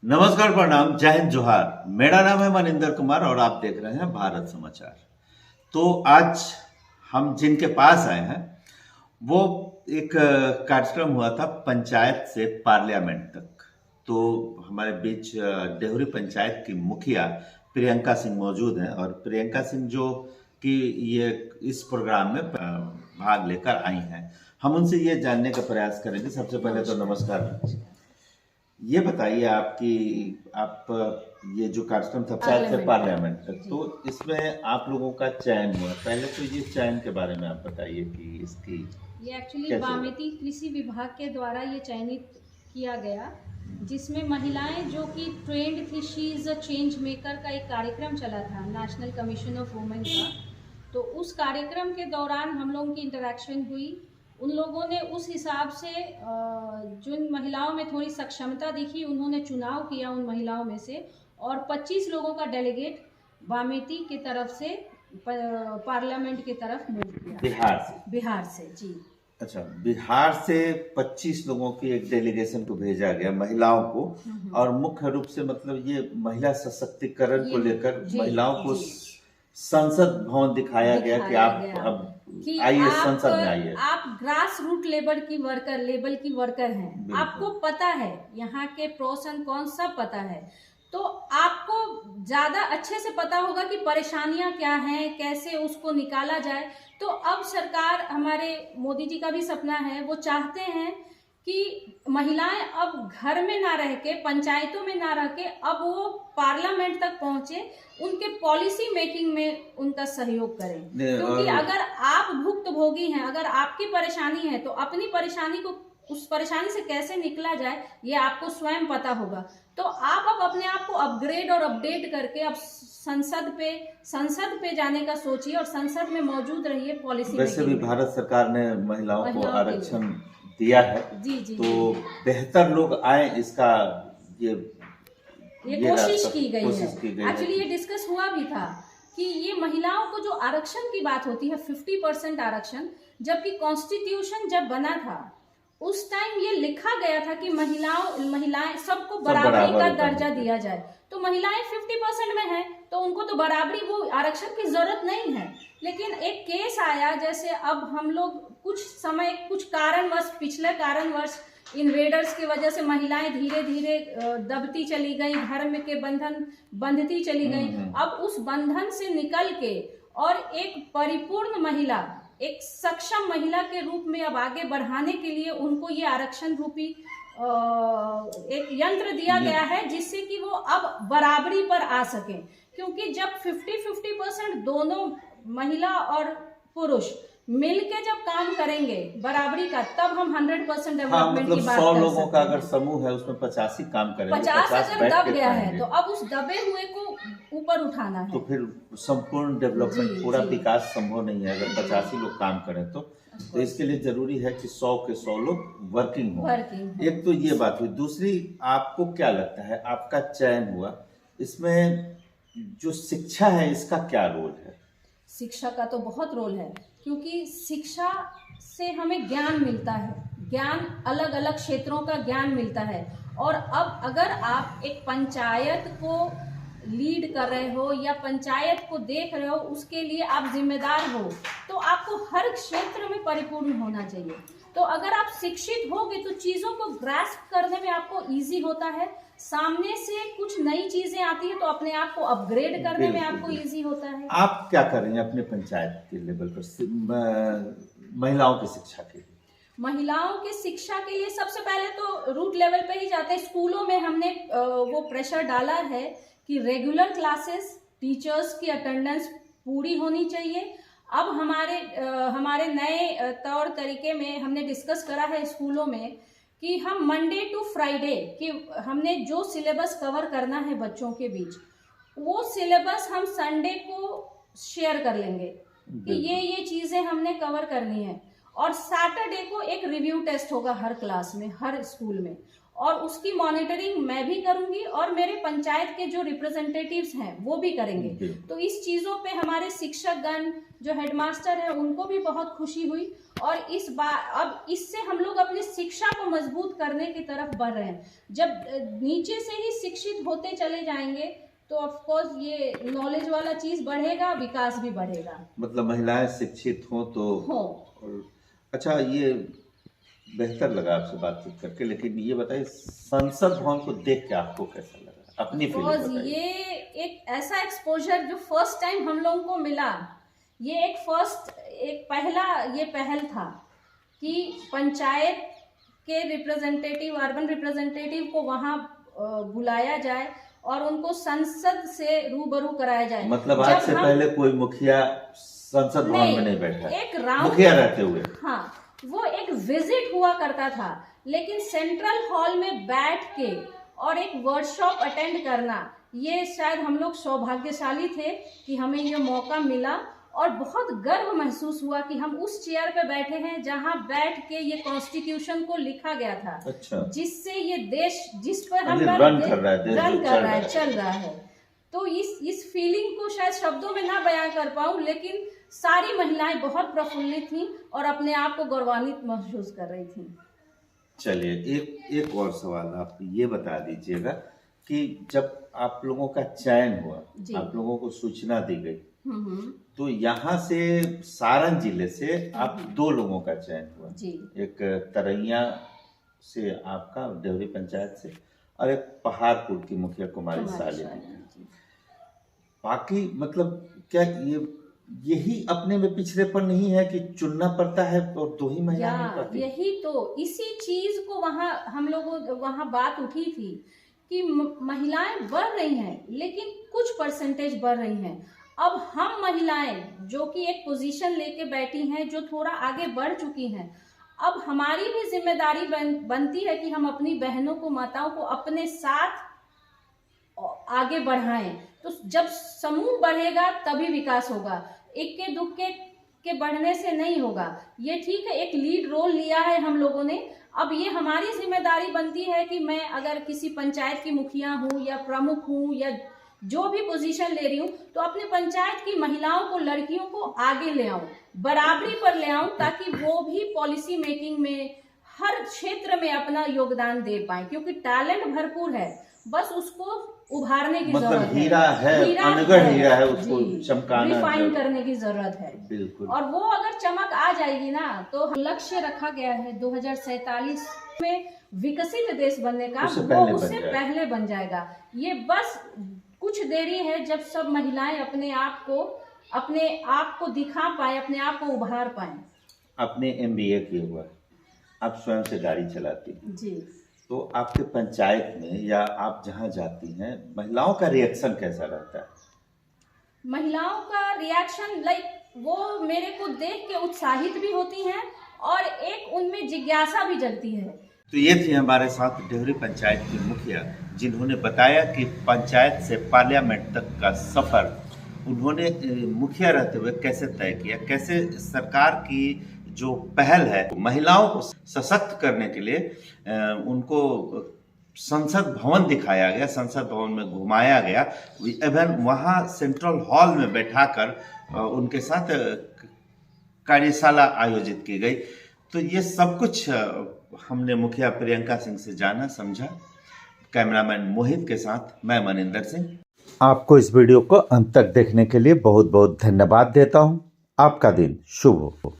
नमस्कार, प्रणाम, जय हिंद, जोहार। मेरा नाम है मनिंदर कुमार और आप देख रहे हैं भारत समाचार। तो आज हम जिनके पास आए हैं वो एक कार्यक्रम हुआ था पंचायत से पार्लियामेंट तक। तो हमारे बीच डेहरी पंचायत की मुखिया प्रियंका सिंह मौजूद हैं और प्रियंका सिंह जो कि ये इस प्रोग्राम में भाग लेकर आई हैं। हम उनसे ये जानने का प्रयास करेंगे। सबसे पहले तो नमस्कार। ये बताइए आपकी आप ये जो कार्यक्रम था पंचायत से पार्लियामेंट तक, तो इसमें आप लोगों का चयन हुआ। पहले तो ये चयन के बारे में आप बताइए कि इसकी ये एक्चुअली कैसे बामेती कृषि विभाग के द्वारा ये चयनित किया गया, जिसमें महिलाएं जो कि ट्रेंड थी, she is a change maker का एक कार्यक्रम चला था नेशनल कमीशन ऑफ वुमेन का। तो उस कार्यक्रम के दौरान हम लोगों की इंटरेक्शन हुई। उन लोगों ने उस हिसाब से जिन महिलाओं में थोड़ी सक्षमता दिखी, उन्होंने चुनाव किया उन महिलाओं में से, और 25 लोगों का डेलीगेट बामेती की तरफ से पार्लियामेंट की तरफ मूव किया। बिहार से जी। अच्छा, बिहार से 25 लोगों की एक डेलीगेशन को भेजा गया, महिलाओं को। और मुख्य रूप से मतलब ये महिला सशक्तिकरण को लेकर महिलाओं को संसद भवन दिखाया गया कि आप अब आइए, संसद में आइए। आप ग्रास रूट लेवल की वर्कर हैं, आपको पता है यहाँ के प्रोस एंड कॉन्स सब पता है, तो आपको ज्यादा अच्छे से पता होगा कि परेशानियां क्या हैं, कैसे उसको निकाला जाए। तो अब सरकार, हमारे मोदी जी का भी सपना है, वो चाहते हैं कि महिलाएं अब घर में ना रह के, पंचायतों में ना रह के, अब वो पार्लियामेंट तक पहुंचे, उनके पॉलिसी मेकिंग में उनका सहयोग करें। क्योंकि अगर आप भुक्तभोगी हैं, अगर आपकी परेशानी है, तो अपनी परेशानी को, उस परेशानी से कैसे निकला जाए, ये आपको स्वयं पता होगा। तो आप अब अपने आप को अपग्रेड और अपडेट करके अब संसद पे जाने का सोचिए और संसद में मौजूद रहिए पॉलिसी। वैसे भी भारत सरकार ने महिलाओं को आरक्षण दिया है, जी, तो बेहतर लोग आए, इसका ये कोशिश की गई है। एक्चुअली ये डिस्कस हुआ भी था कि ये महिलाओं को जो आरक्षण की बात होती है, 50% आरक्षण, जबकि कॉन्स्टिट्यूशन जब बना था उस टाइम ये लिखा गया था कि महिलाएं सबको बराबरी का दर्जा दिया जाए। तो महिलाएं 50% में हैं, तो उनको तो बराबरी, वो आरक्षण की जरूरत नहीं है। लेकिन एक केस आया, जैसे अब हम लोग कुछ कारणवश, पिछले कारणवश इन्वेडर्स की वजह से महिलाएं धीरे धीरे दबती चली गई, घर में के बंधन बंधती चली गई। अब उस बंधन से निकल के और एक परिपूर्ण महिला, एक सक्षम महिला के रूप में अब आगे बढ़ाने के लिए उनको ये आरक्षण रूपी एक यंत्र दिया गया है, जिससे कि वो अब बराबरी पर आ सके। क्योंकि जब 50-50% दोनों महिला और पुरुष मिलके जब काम करेंगे बराबरी का, तब हम 100% डेवलपमेंट की बात 100 लोगों का अगर समूह है, उसमें 50 ही काम करेंगे। 50 अगर दब गया है, तो अब उस दबे हुए को ऊपर उठाना है। तो फिर संपूर्ण डेवलपमेंट, पूरा विकास संभव नहीं है अगर 50 ही लोग काम करें। तो इसके लिए जरूरी है कि 100 के 100 लोग वर्किंग हो। एक तो ये बात हुई। दूसरी, आपको क्या लगता है, आपका चयन हुआ, इसमें जो शिक्षा है इसका क्या रोल है? शिक्षा का तो बहुत रोल है, क्योंकि शिक्षा से हमें ज्ञान मिलता है, ज्ञान अलग अलग क्षेत्रों का ज्ञान मिलता है। और अब अगर आप एक पंचायत को लीड कर रहे हो या पंचायत को देख रहे हो, उसके लिए आप जिम्मेदार हो, तो आपको हर क्षेत्र में परिपूर्ण होना चाहिए। तो अगर आप शिक्षित होगे तो चीजों को ग्रास्प करने में आपको इजी होता है, सामने से कुछ नई चीजें आती है तो अपने आप को अपग्रेड करने में आपको इजी होता है। आप क्या कर रहे हैं अपने पंचायत के लेवल पर महिलाओं की शिक्षा के लिए? महिलाओं की शिक्षा के लिए सबसे पहले तो रूट लेवल पे ही जाते हैं। स्कूलों में हमने वो प्रेशर डाला है कि रेगुलर क्लासेस, टीचर्स की अटेंडेंस पूरी होनी चाहिए। अब हमारे नए तौर तरीके में हमने डिस्कस करा है स्कूलों में कि हम मंडे टू फ्राइडे कि हमने जो सिलेबस कवर करना है बच्चों के बीच, वो सिलेबस हम संडे को शेयर कर लेंगे कि ये चीजें हमने कवर करनी है। और सैटरडे को एक रिव्यू टेस्ट होगा हर क्लास में, हर स्कूल में, और उसकी मॉनिटरिंग मैं भी करूंगी और मेरे पंचायत के जो रिप्रेजेंटेटिव्स हैं वो भी करेंगे। तो इस चीजों पे हमारे शिक्षकगण जो हेडमास्टर हैं उनको भी बहुत खुशी हुई और इस बार अब इससे हम लोग अपनी शिक्षा को मजबूत करने की तरफ बढ़ रहे हैं। जब नीचे से ही शिक्षित होते चले जाएंगे तो ऑफ कोर्स ये नॉलेज वाला चीज बढ़ेगा, विकास भी बढ़ेगा। मतलब महिलाएं शिक्षित हों तो हो। अच्छा, ये बेहतर लगा आपसे बातचीत करके, लेकिन ये बताइए संसद भवन को देख के आपको कैसा लगा, अपनी फीलिंग बताइए। ये एक ऐसा एक्सपोजर जो फर्स्ट टाइम हम लोगों को मिला, ये एक पहल था कि पंचायत के रिप्रेजेंटेटिव, अर्बन रिप्रेजेंटेटिव को वहां बुलाया जाए और उनको संसद से रूबरू कराया जाए। मतलब आज से पहले कोई मुखिया संसद भवन में नहीं बैठा, एक राउंड मुखिया रहते हुए, हाँ, वो एक विजिट हुआ करता था, लेकिन सेंट्रल हॉल में बैठ के और एक वर्कशॉप अटेंड करना, ये शायद हम लोग सौभाग्यशाली थे कि हमें ये मौका मिला और बहुत गर्व महसूस हुआ कि हम उस चेयर पे बैठे हैं जहां बैठ के ये कॉन्स्टिट्यूशन को लिखा गया था। अच्छा। जिससे ये देश, जिस पर हम रन कर रहा है, चल रहा है। तो इस फीलिंग को शायद शब्दों में ना बयां कर पाऊं, लेकिन सारी महिलाएं बहुत प्रफुल्लित थीं और अपने आप को गौरवान्वित महसूस कर रही थीं। चलिए, एक और सवाल आप ये बता दीजिएगा कि जब आप लोगों का चयन हुआ, आप लोगों को सूचना दी गई, तो यहाँ से सारण जिले से आप 2 लोगों का चयन हुआ जी। एक तरैया से आपका, डेहरी पंचायत से, और एक पहाड़पुर की मुखिया कुमारी सालिनी। बाकी मतलब क्या यही अपने में पिछड़ेपन नहीं है कि चुनना पड़ता है और 2 ही महिला नहीं पाती? यही तो, इसी चीज को वहाँ हम लोगों वहाँ बात उठी थी कि महिलाएं बढ़ रही हैं लेकिन कुछ परसेंटेज बढ़ रही हैं। अब हम महिलाएं जो कि एक पोजीशन लेके बैठी हैं, जो थोड़ा आगे बढ़ चुकी हैं, अब हमारी भी जिम्मेदारी बनती है कि हम अपनी बहनों को, माताओं को अपने साथ आगे बढ़ाएं। तो जब समूह बढ़ेगा तभी विकास होगा, इक्के दुक्के के बढ़ने से नहीं होगा। ये ठीक है, एक लीड रोल लिया है हम लोगों ने, अब ये हमारी जिम्मेदारी बनती है कि मैं अगर किसी पंचायत की मुखिया हूँ या प्रमुख हूँ या जो भी पोजीशन ले रही हूँ, तो अपने पंचायत की महिलाओं को, लड़कियों को आगे ले आऊं, बराबरी पर ले आऊं, ताकि वो भी पॉलिसी मेकिंग में हर क्षेत्र में अपना योगदान दे पाए, क्योंकि टैलेंट भरपूर है, बस उसको उभारने की जरूरत है, अनगढ़ हीरा है, उसको चमकाना, रिफाइन करने की जरूरत है। बिल्कुल। और वो अगर चमक आ जाएगी ना, तो लक्ष्य रखा गया है 2047 में विकसित देश बनने का, वो उससे पहले बन जाएगा। ये बस कुछ देरी है जब सब महिलाएं अपने आप को दिखा पाए, अपने आप को उभार पाए। आपने MBA किया हुआ, आप स्वयं से गाड़ी चलाती जी, तो आपके पंचायत में या आप जहाँ जाती हैं, महिलाओं का रिएक्शन कैसा रहता है? महिलाओं का रिएक्शन वो मेरे को देख के उत्साहित भी होती हैं और एक उनमें जिज्ञासा भी जगती है। तो ये थी हमारे साथ डेहरी पंचायत की मुखिया, जिन्होंने बताया कि पंचायत से पार्लियामेंट तक का सफर उन्होंने मुखिया रहते हुए कैसे तय किया, कैसे सरकार की जो पहल है महिलाओं को सशक्त करने के लिए उनको संसद भवन दिखाया गया, संसद भवन में घुमाया गया, इवन वहाँ सेंट्रल हॉल में बैठाकर उनके साथ कार्यशाला आयोजित की गई। तो ये सब कुछ हमने मुखिया प्रियंका सिंह से जाना, समझा। कैमरामैन मोहित के साथ मैं मनिंदर सिंह। आपको इस वीडियो को अंत तक देखने के लिए बहुत बहुत धन्यवाद देता हूँ। आपका दिन शुभ हो।